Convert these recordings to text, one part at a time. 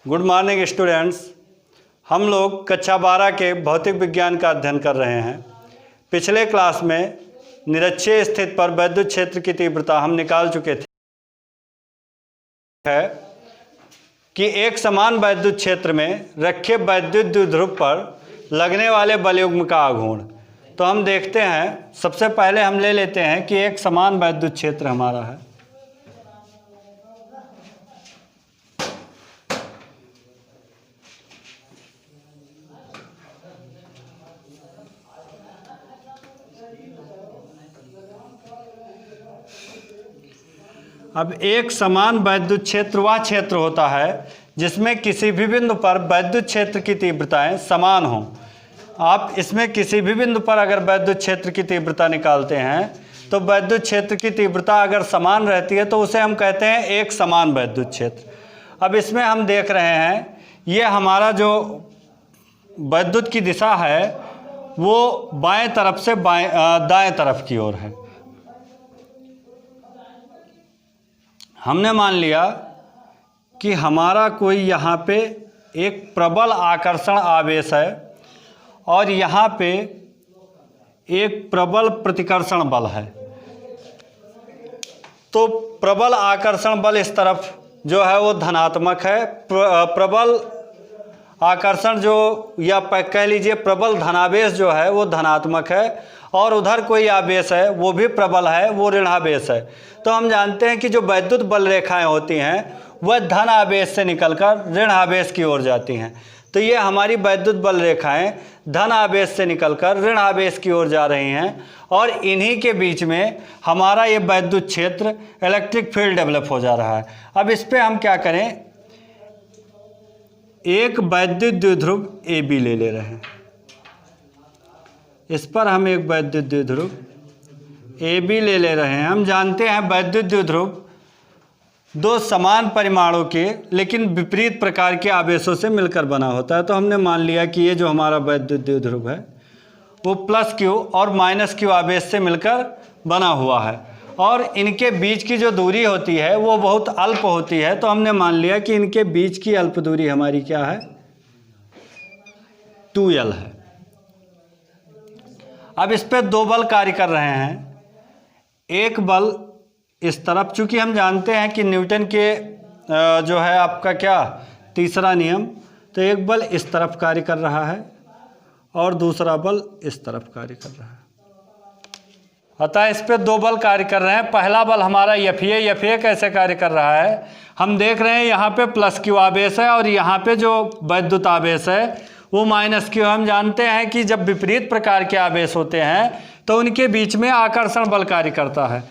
Good morning students. हम लोग कक्षा 12 के भौतिक विज्ञान का अध्ययन कर रहे हैं। पिछले क्लास में निरक्षीय स्थिति पर वैद्युत क्षेत्र की तीव्रता हम निकाल चुके थे है कि एक समान वैद्युत क्षेत्र में रखे वैद्युत द्विध्रुव पर लगने वाले बलयुग्म का आघूर्ण। तो हम देखते हैं, सबसे पहले हम ले लेते हैं कि एक समान वैद्युत क्षेत्र हमारा है। अब एक समान वैद्युत क्षेत्र वह क्षेत्र होता है जिसमें किसी भी बिंदु पर वैद्युत क्षेत्र की तीव्रताएं समान हों। आप इसमें किसी भी बिंदु पर अगर वैद्युत क्षेत्र की तीव्रता निकालते हैं तो वैद्युत क्षेत्र की तीव्रता अगर समान रहती है तो उसे हम कहते हैं एक समान वैद्युत क्षेत्र। अब इसमें हम देख रहे हैं, ये हमारा जो वैद्युत की दिशा है वो बाएं तरफ से दाएं तरफ की ओर है। हमने मान लिया कि हमारा कोई यहाँ पे एक प्रबल आकर्षण आवेश है और यहाँ पे एक प्रबल प्रतिकर्षण बल है। तो प्रबल आकर्षण बल इस तरफ जो है वो धनात्मक है, प्रबल आकर्षण जो या कह लीजिए प्रबल धनावेश जो है वो धनात्मक है, और उधर कोई आवेश है वो भी प्रबल है, वो ऋणावेश है। तो हम जानते हैं कि जो वैद्युत बल रेखाएं होती हैं वह धन आवेश से निकलकर ऋण आवेश की ओर जाती हैं। तो ये हमारी वैद्युत बल रेखाएं धन आवेश से निकलकर ऋण आवेश की ओर जा रही हैं, और इन्हीं के बीच में हमारा ये वैद्युत क्षेत्र इलेक्ट्रिक फील्ड डेवलप हो जा रहा है। अब इस पर हम क्या करें, एक वैद्युत द्विध्रुव ए बी ले रहे हैं। इस पर हम एक वैद्युत द्विध्रुव ए बी ले रहे हैं। हम जानते हैं वैद्युत द्विध्रुव दो समान परिमाणों के लेकिन विपरीत प्रकार के आवेशों से मिलकर बना होता है। तो हमने मान लिया कि ये जो हमारा वैद्युत द्विध्रुव है वो प्लस क्यू और माइनस क्यू आवेश से मिलकर बना हुआ है, और इनके बीच की जो दूरी होती है वो बहुत अल्प होती है। तो हमने मान लिया कि इनके बीच की अल्प दूरी हमारी क्या है, 2L है। अब इस पे दो बल कार्य कर रहे हैं। एक बल इस तरफ, चूंकि हम जानते हैं कि न्यूटन के जो है आपका क्या तीसरा नियम, तो एक बल इस तरफ कार्य कर रहा है और दूसरा बल इस तरफ कार्य कर रहा है। अतः इस पे दो बल कार्य कर रहे हैं। पहला बल हमारा एफ ए कैसे कार्य कर रहा है, हम देख रहे हैं यहाँ पे प्लस क्यू आवेश है और यहाँ पे जो वैद्युत आवेश है वो माइनस क्यू। हम जानते हैं कि जब विपरीत प्रकार के आवेश होते हैं तो उनके बीच में आकर्षण बल कार्य करता है,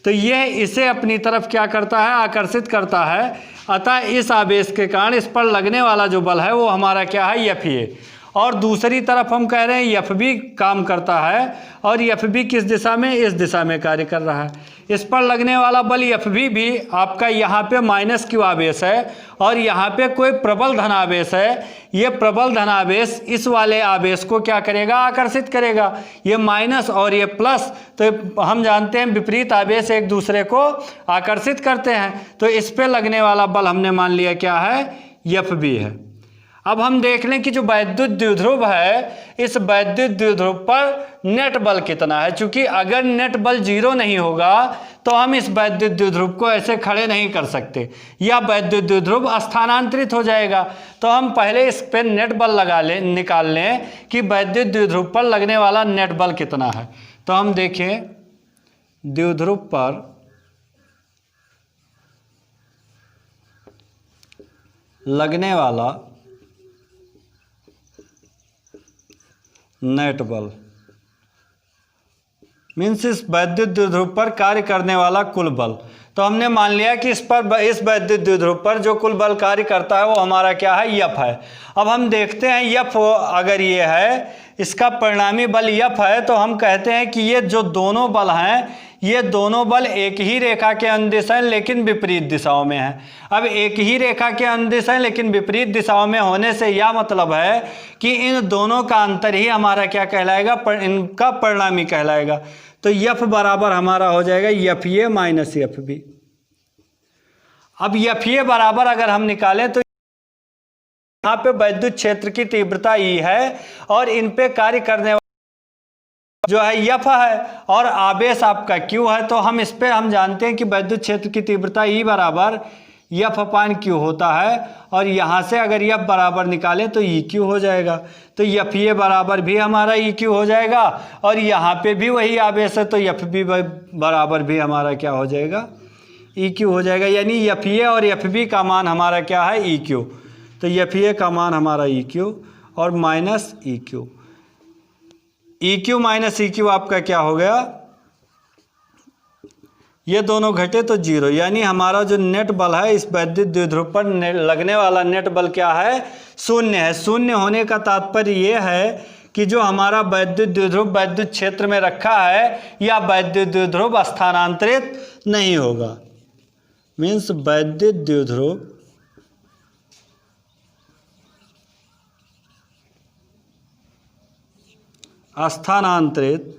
तो यह इसे अपनी तरफ क्या करता है, आकर्षित करता है। अतः इस आवेश के कारण इस पर लगने वाला जो बल है वो हमारा क्या है, एफ ए। और दूसरी तरफ हम कह रहे हैं एफ बी काम करता है, और एफ बी किस दिशा में, इस दिशा में कार्य कर रहा है। इस पर लगने वाला बल एफ बी भी आपका यहाँ पे माइनस क्यू आवेश है और यहाँ पे कोई प्रबल धनावेश है। ये प्रबल धनावेश इस वाले आवेश को क्या करेगा, आकर्षित करेगा। ये माइनस और ये प्लस, तो हम जानते हैं विपरीत आवेश एक दूसरे को आकर्षित करते हैं। तो इस पे लगने वाला बल हमने मान लिया क्या है, एफ बी है। अब हम देख लें कि जो वैद्युत द्विध्रुव है इस वैद्युत द्विध्रुव पर नेट बल कितना है। चूंकि अगर नेट बल 0 नहीं होगा तो हम इस वैद्युत द्विध्रुव को ऐसे खड़े नहीं कर सकते, या वैद्युत द्विध्रुव स्थानांतरित हो जाएगा। तो हम पहले इस पे नेट बल निकाल लें कि वैद्युत द्विध्रुव पर लगने वाला नेट बल कितना है। तो हम देखें, द्विध्रुव पर लगने वाला नेट बल मीन्स इस वैद्युत द्विध्रुव पर कार्य करने वाला कुल बल। तो हमने मान लिया कि इस वैद्युत द्विध्रुव पर जो कुल बल कार्य करता है वो हमारा क्या है, एफ है। अब हम देखते हैं एफ अगर ये है, इसका परिणामी बल एफ है, तो हम कहते हैं कि ये जो दोनों बल हैं ये दोनों बल एक ही रेखा के अनुदिश हैं लेकिन विपरीत दिशाओं में हैं। अब एक ही रेखा के अनुदिश हैं लेकिन विपरीत दिशाओं में होने से यह मतलब है कि इन दोनों का अंतर ही हमारा क्या कहलाएगा, इनका परिणामी कहलाएगा। तो एफ बराबर हमारा हो जाएगा F A minus F B. अब एफ ए बराबर अगर हम निकालें तो यहाँ पे वैद्युत क्षेत्र की तीव्रता E है और इन पे कार्य करने वाला जो है F है और आवेश आपका Q है। तो हम इस पे हम जानते हैं कि वैद्युत क्षेत्र की तीव्रता E बराबर F/Q होता है और यहाँ से अगर F बराबर निकालें तो EQ हो जाएगा। तो FA बराबर भी हमारा EQ हो जाएगा और यहाँ पे भी वही आवेश है तो FB बराबर भी हमारा क्या हो जाएगा, EQ हो जाएगा। यानी FA और FB का मान हमारा क्या है, EQ। तो FA का मान हमारा EQ और minus EQ, EQ minus EQ आपका क्या हो गया, ये दोनों घटे तो जीरो। यानी हमारा जो नेट बल है इस वैद्युत द्विध्रुव पर लगने वाला नेट बल क्या है, शून्य है। शून्य होने का तात्पर्य ये है कि जो हमारा वैद्युत द्विध्रुव वैद्युत क्षेत्र में रखा है या वैद्युत द्विध्रुव स्थानांतरित नहीं होगा। मीन्स वैद्युत द्विध्रुव स्थानांतरित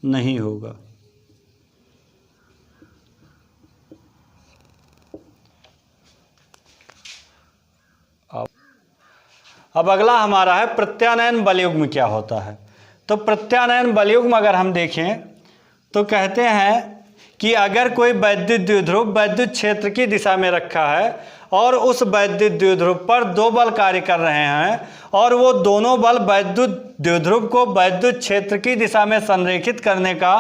नहीं होगा। अब अगला हमारा है प्रत्यानयन बलयुग्म क्या होता है। तो प्रत्यानयन बलयुग्म अगर हम देखें तो कहते हैं कि अगर कोई वैद्युत द्विध्रुव वैद्युत क्षेत्र की दिशा में रखा है और उस वैद्युत द्विध्रुव पर दो बल कार्य कर रहे हैं और वो दोनों बल वैद्युत द्विध्रुव को वैद्युत क्षेत्र की दिशा में संरेखित करने का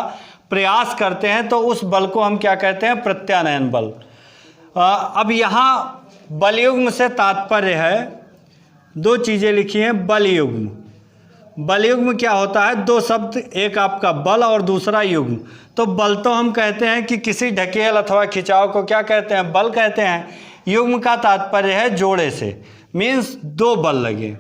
प्रयास करते हैं तो उस बल को हम क्या कहते हैं, प्रत्यानयन बल। अब यहाँ बलयुग्म से तात्पर्य है, दो चीज़ें लिखी हैं। बलयुग्म, बलयुग्म क्या होता है, दो शब्द, एक आपका बल और दूसरा युग्म। तो बल तो हम कहते हैं कि किसी ढकेल अथवा खिंचाव को क्या कहते हैं, बल कहते हैं। युग्म का तात्पर्य है जोड़े से, मीन्स दो बल लगे।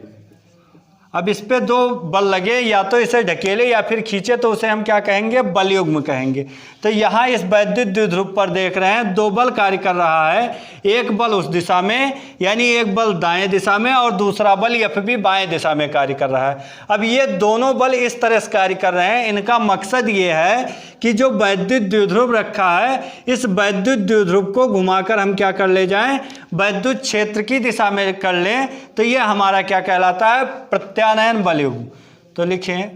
अब इस पे दो बल लगे, या तो इसे ढकेले या फिर खींचे, तो उसे हम क्या कहेंगे, बलयुग्म कहेंगे। तो यहाँ इस वैद्युत द्विध्रुव पर देख रहे हैं दो बल कार्य कर रहा है, एक बल उस दिशा में यानी एक बल दाएं दिशा में और दूसरा बल FB बाएं दिशा में कार्य कर रहा है। अब ये दोनों बल इस तरह से कार्य कर रहे हैं, इनका मकसद ये है कि जो वैद्युत द्विध्रुव रखा है इस वैद्युत द्विध्रुव को घुमाकर हम क्या कर ले जाएं, वैद्युत क्षेत्र की दिशा में कर लें। तो ये हमारा क्या कहलाता है, प्रत्यानयन बलयुग्म। तो लिखें,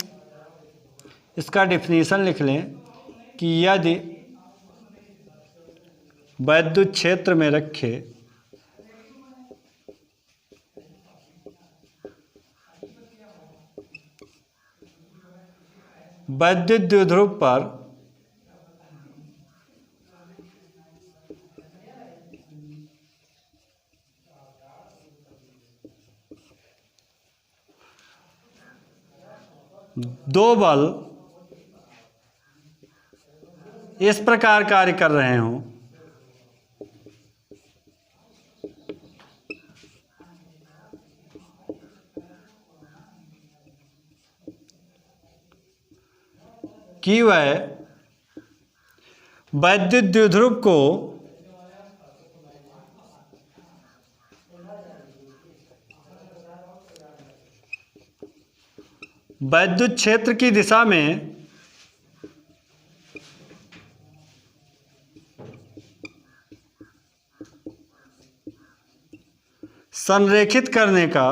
इसका डिफिनीशन लिख लें कि यदि वैद्युत क्षेत्र में रखे वैद्युत द्विध्रुव पर दो बल इस प्रकार कार्य कर रहे हों कि वह वैद्युत द्विध्रुव को वैद्युत क्षेत्र की दिशा में संरेखित करने का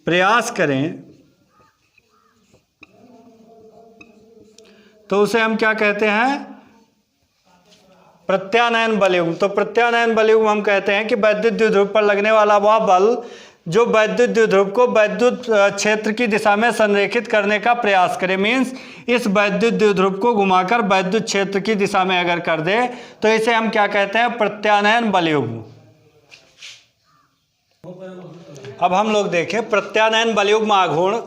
प्रयास करें तो उसे हम क्या कहते हैं, प्रत्यानयन बलयुग्म। तो प्रत्यानयन बलयुग्म हम कहते हैं कि वैद्युत द्विध्रुव पर लगने वाला वह बल जो वैद्युत द्विध्रुव को वैद्युत क्षेत्र की दिशा में संरेखित करने का प्रयास करे। मीन्स इस वैद्युत द्विध्रुव को घुमाकर वैद्युत क्षेत्र की दिशा में अगर कर दे तो इसे हम क्या कहते हैं, प्रत्यानयन बलयुग्म। अब हम लोग देखें प्रत्यानयन बलयुग्म आघूर्ण।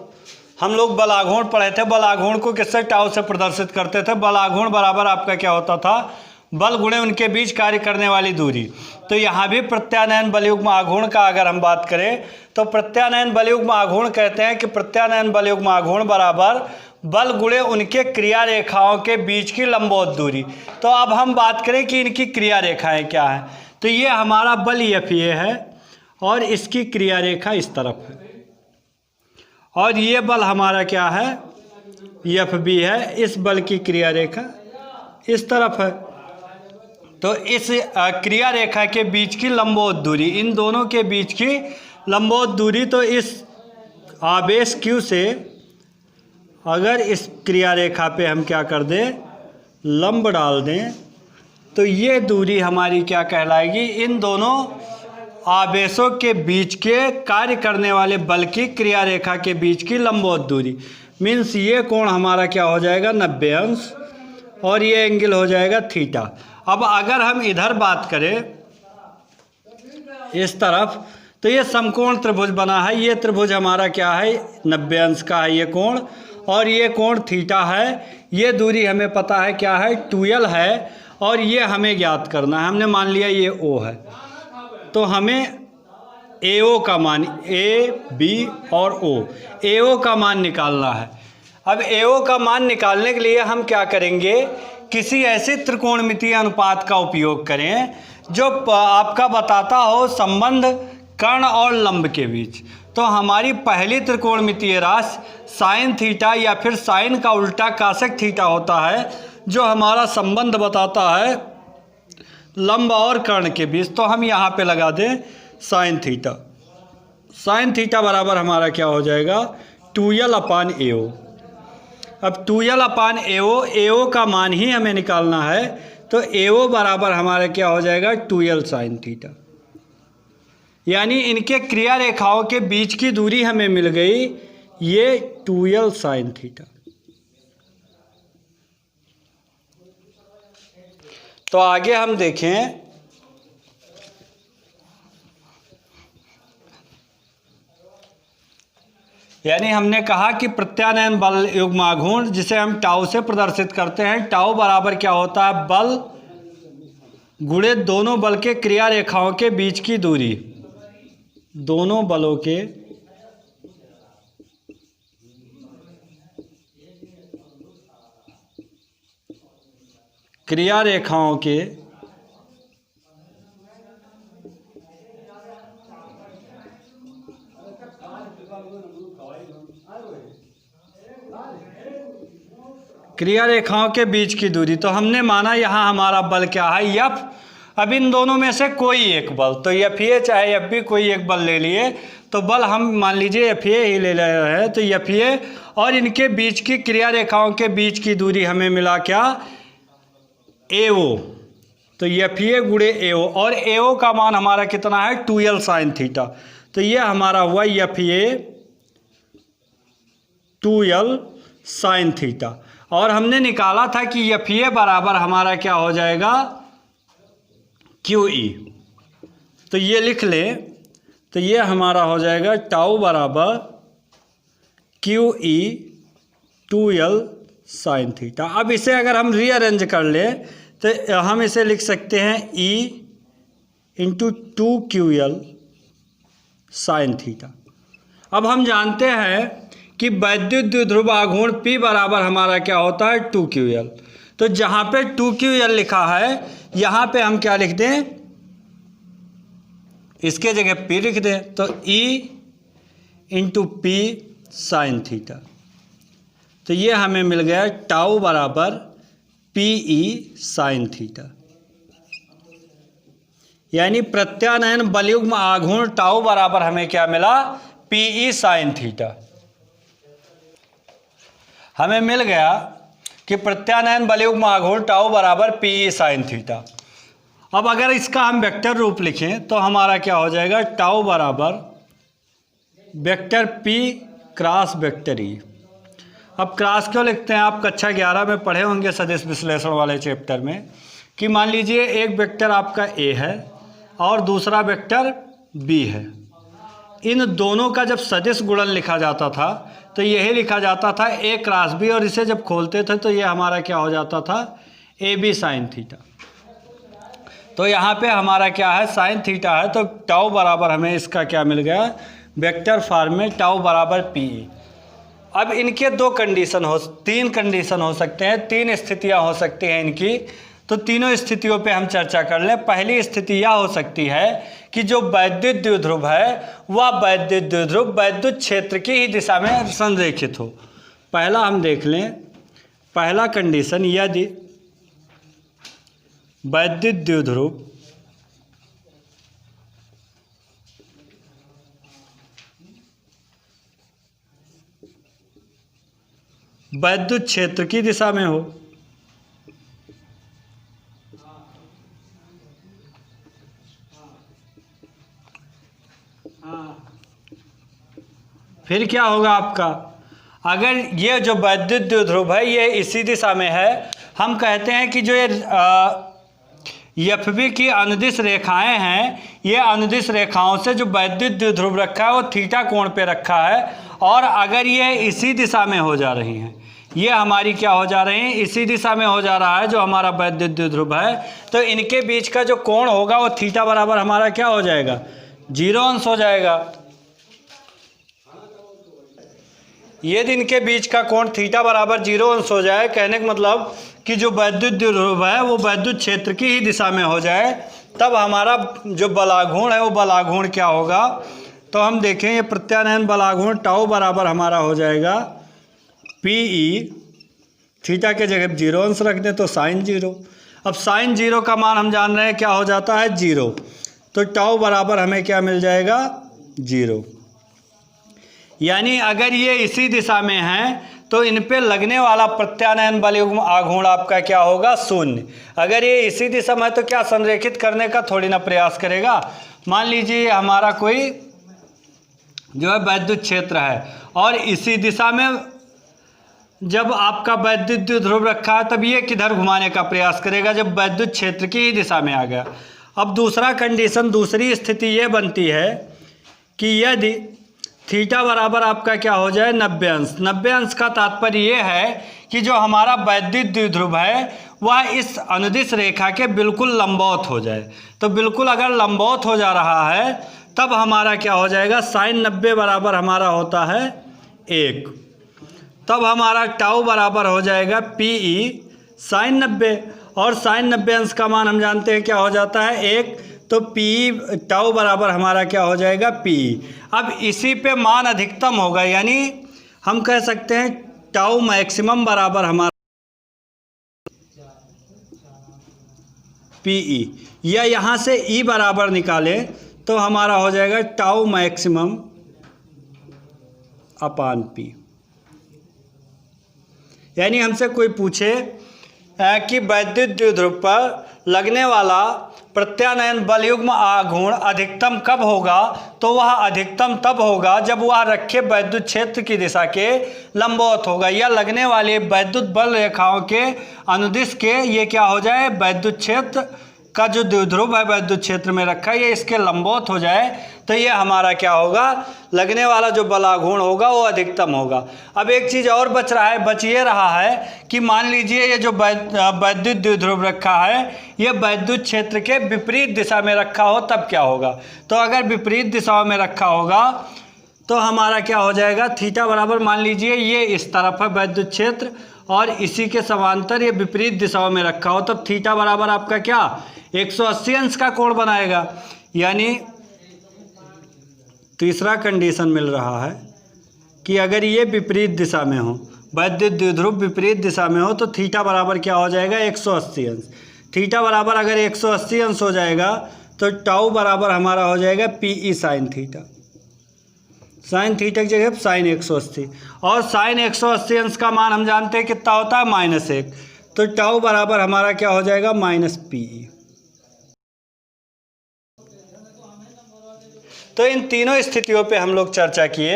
हम लोग बल आघूर्ण पढ़े थे। बल आघूर्ण को किससे, टाउ से प्रदर्शित करते थे। बल आघूर्ण बराबर आपका क्या होता था, बल गुणे उनके बीच कार्य करने वाली दूरी। तो यहाँ भी प्रत्यानयन बलयुग्म आघूर्ण का अगर हम बात करें तो प्रत्यानयन बलयुग्म आघूर्ण कहते हैं कि प्रत्यानयन बलयुग्म आघूर्ण बराबर बल गुणे उनके क्रिया रेखाओं के बीच की लंबवत दूरी। तो अब हम बात करें कि इनकी क्रिया रेखाएं क्या हैं। तो ये हमारा बल FA है और इसकी क्रिया रेखा इस तरफ है और ये बल हमारा क्या है, एफ बी है। इस बल की क्रिया रेखा इस तरफ है। तो इस क्रिया रेखा के बीच की लंबवत दूरी, इन दोनों के बीच की लंबवत दूरी, तो इस आवेश Q से अगर इस क्रिया रेखा पे हम क्या कर दें, लंब डाल दें, तो ये दूरी हमारी क्या कहलाएगी, इन दोनों आवेशों के बीच के कार्य करने वाले बल की क्रिया रेखा के बीच की लंबवत दूरी। मीन्स ये कोण हमारा क्या हो जाएगा, 90 अंश, और ये एंगल हो जाएगा थीटा। अब अगर हम इधर बात करें इस तरफ, तो ये समकोण त्रिभुज बना है। ये त्रिभुज हमारा क्या है, 90 अंश का है ये कोण, और ये कोण थीटा है। ये दूरी हमें पता है क्या है, 2l है, और ये हमें ज्ञात करना है। हमने मान लिया ये O है, तो हमें AO का मान, A, B और O, AO का मान निकालना है। अब AO का मान निकालने के लिए हम क्या करेंगे, किसी ऐसे त्रिकोणमितीय अनुपात का उपयोग करें जो आपका बताता हो संबंध कर्ण और लंब के बीच। तो हमारी पहली त्रिकोणमितीय राशि साइन थीटा या फिर साइन का उल्टा कासेक थीटा होता है, जो हमारा संबंध बताता है लंब और कर्ण के बीच। तो हम यहाँ पे लगा दें साइन थीटा। साइन थीटा बराबर हमारा क्या हो जाएगा, 2l अपान AO। अब 2l अपान AO, AO का मान ही हमें निकालना है, तो AO बराबर हमारा क्या हो जाएगा, 2l साइन थीटा। यानी इनके क्रिया रेखाओं के बीच की दूरी हमें मिल गई, ये 2l साइन थीटा। तो आगे हम देखें, यानी हमने कहा कि प्रत्यानयन बल युग्माघूर्ण, जिसे हम टाउ से प्रदर्शित करते हैं, टाउ बराबर क्या होता है, बल गुणे दोनों बल के क्रिया रेखाओं के बीच की दूरी। दोनों बलों के क्रिया रेखाओं के क्रिया रेखाओं के बीच की दूरी। तो हमने माना यहाँ हमारा बल क्या है, F। अब इन दोनों में से कोई एक बल, तो FA चाहे FB, कोई एक बल ले लिए, तो बल हम मान लीजिए FA ही ले रहे हैं, तो FA और इनके बीच की क्रिया रेखाओं के बीच की दूरी हमें मिला क्या, AO। तो FA गुणे AO, और AO का मान हमारा कितना है, 2l साइन थीटा। तो ये हमारा हुआ FA 2l साइन थीटा। और हमने निकाला था कि FA बराबर हमारा क्या हो जाएगा, QE। तो ये लिख लें, तो ये हमारा हो जाएगा टाउ बराबर QE 2l साइन थीटा। अब इसे अगर हम रीअरेंज कर लें, तो हम इसे लिख सकते हैं E into 2QL sine theta. अब हम जानते हैं कि वैद्युत द्विध्रुव आघूर्ण P बराबर हमारा क्या होता है, 2QL। तो जहाँ पे 2QL लिखा है, यहाँ पे हम क्या लिख दें, इसके जगह P लिख दें, तो E into P sine theta. तो ये हमें मिल गया टाउ बराबर PE साइन थीटा। यानी प्रत्यानयन बलयुग्म आघूर्ण टाउ बराबर हमें क्या मिला, PE साइन थीटा। हमें मिल गया कि प्रत्यानयन बलयुग्म आघूर्ण टाउ बराबर PE साइन थीटा। अब अगर इसका हम वेक्टर रूप लिखें, तो हमारा क्या हो जाएगा, टाउ बराबर vector P cross vector E। अब क्रॉस क्यों लिखते हैं, आप कक्षा 11 में पढ़े होंगे सदिश विश्लेषण वाले चैप्टर में, कि मान लीजिए एक वेक्टर आपका A है और दूसरा वेक्टर B है। इन दोनों का जब सदिश गुणन लिखा जाता था, तो यही लिखा जाता था A क्रॉस B, और इसे जब खोलते थे तो ये हमारा क्या हो जाता था, AB साइन थीटा। तो यहाँ पे हमारा क्या है, साइन थीटा है, तो टाउ बराबर हमें इसका क्या मिल गया, वेक्टर फॉर्म में टाउ बराबर PE। अब इनके तीन कंडीशन हो सकते हैं, तीन स्थितियाँ हो सकती हैं इनकी। तो तीनों स्थितियों पे हम चर्चा कर लें। पहली स्थिति यह हो सकती है कि जो वैद्युत द्विध्रुव है वह वैद्युत द्विध्रुव वैद्युत क्षेत्र की ही दिशा में संरेखित हो। पहला हम देख लें, पहला कंडीशन, यदि वैद्युत द्विध्रुव वैद्युत क्षेत्र की दिशा में हो, फिर क्या होगा आपका, अगर ये जो वैद्युत द्विध्रुव है ये इसी दिशा में है, हम कहते हैं कि जो ये एफबी की अनुदिश रेखाएं हैं, ये अनुदिश रेखाओं से जो वैद्युत द्विध्रुव रखा है वो थीटा कोण पे रखा है, और अगर ये इसी दिशा में हो जा रही हैं, ये हमारी क्या हो जा रही हैं, इसी दिशा में हो जा रहा है जो हमारा वैद्युत द्विध्रुव है, तो इनके बीच का जो कोण होगा वो थीटा बराबर हमारा क्या हो जाएगा, 0 अंश हो जाएगा। यदि इनके बीच का कोण थीटा बराबर 0 अंश हो जाए, कहने का मतलब कि जो वैद्युत द्विध्रुव है वो वैद्युत क्षेत्र की ही दिशा में हो जाए, तब हमारा जो बलाघूर्ण है वो बलाघूर्ण क्या होगा, तो हम देखें ये प्रत्यानयन बलाघूर्ण टाउ बराबर हमारा हो जाएगा PE, थीटा के जगह 0 अंश रख दें तो साइन 0। अब साइन 0 का मान हम जान रहे हैं क्या हो जाता है, 0, तो टाउ बराबर हमें क्या मिल जाएगा, 0। यानी अगर ये इसी दिशा में हैं तो इन पे लगने वाला प्रत्यानयन बल युग्म आघूर्ण आपका क्या होगा, 0। अगर ये इसी दिशा में है तो क्या संरेखित करने का थोड़ी ना प्रयास करेगा। मान लीजिए हमारा कोई जो है वैद्युत क्षेत्र है और इसी दिशा में जब आपका वैद्युत द्विध्रुव रखा है तब ये किधर घुमाने का प्रयास करेगा, जब वैद्युत क्षेत्र की ही दिशा में आ गया। अब दूसरा कंडीशन, दूसरी स्थिति ये बनती है कि यदि थीटा बराबर आपका क्या हो जाए, 90 अंश। 90 अंश का तात्पर्य ये है कि जो हमारा वैद्युत द्विध्रुव है वह इस अनुदिश रेखा के बिल्कुल लंबवत हो जाए। तो बिल्कुल अगर लंबवत हो जा रहा है तब हमारा क्या हो जाएगा, साइन 90 बराबर हमारा होता है 1, तब हमारा टाउ बराबर हो जाएगा PE साइन 90, और साइन 90 अंश का मान हम जानते हैं क्या हो जाता है 1, तो PE टाउ बराबर हमारा क्या हो जाएगा PE। अब इसी पे मान अधिकतम होगा, यानी हम कह सकते हैं टाउ मैक्सिमम बराबर हमारा PE, या यहाँ से E बराबर निकालें तो हमारा हो जाएगा टाउ मैक्सिमम अपान P। यानी हमसे कोई पूछे कि वैद्युत द्विध्रुव पर लगने वाला प्रत्यानयन बल युग्म आघूर्ण अधिकतम कब होगा, तो वह अधिकतम तब होगा जब वह रखे वैद्युत क्षेत्र की दिशा के लंबवत होगा, या लगने वाले वैद्युत बल रेखाओं के अनुदिश के ये क्या हो जाए, वैद्युत क्षेत्र का जो द्विध्रुव है वैद्युत क्षेत्र में रखा है ये इसके लंबवत हो जाए, तो ये हमारा क्या होगा, लगने वाला जो बलाघूर्ण होगा वो अधिकतम होगा। अब एक चीज़ और बच रहा है, बच ये रहा है कि मान लीजिए ये जो वैद्युत द्विध्रुव रखा है ये वैद्युत क्षेत्र के विपरीत दिशा में रखा हो तब क्या होगा। तो अगर विपरीत दिशाओं में रखा होगा तो हमारा क्या हो जाएगा, थीटा बराबर मान लीजिए ये इस तरफ है वैद्युत क्षेत्र और इसी के समांतर ये विपरीत दिशाओं में रखा हो, तब थीटा बराबर आपका क्या 180 अंश का कोण बनाएगा। यानी तीसरा कंडीशन मिल रहा है कि अगर ये विपरीत दिशा में हो, वैद्युत द्विध्रुव विपरीत दिशा में हो, तो थीटा बराबर क्या हो जाएगा 180 अंश। थीटा बराबर अगर 180 अंश हो जाएगा तो टाउ बराबर हमारा हो जाएगा PE sine theta. Sine theta की जगह साइन 180, और साइन 180 अंश का मान हम जानते हैं कितना होता है -1, तो टाउ बराबर हमारा क्या हो जाएगा -PE। तो इन तीनों स्थितियों पे हम लोग चर्चा किए।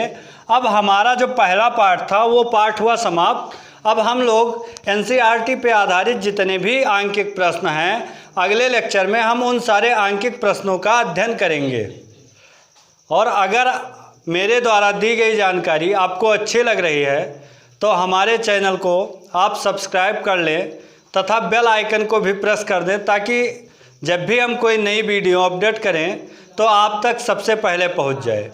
अब हमारा जो पहला पार्ट था वो पार्ट हुआ समाप्त। अब हम लोग NCERT पे आधारित जितने भी आंकिक प्रश्न हैं अगले लेक्चर में हम उन सारे आंकिक प्रश्नों का अध्ययन करेंगे। और अगर मेरे द्वारा दी गई जानकारी आपको अच्छी लग रही है तो हमारे चैनल को आप सब्सक्राइब कर लें तथा बेल आइकन को भी प्रेस कर दें, ताकि जब भी हम कोई नई वीडियो अपडेट करें तो आप तक सबसे पहले पहुंच जाए।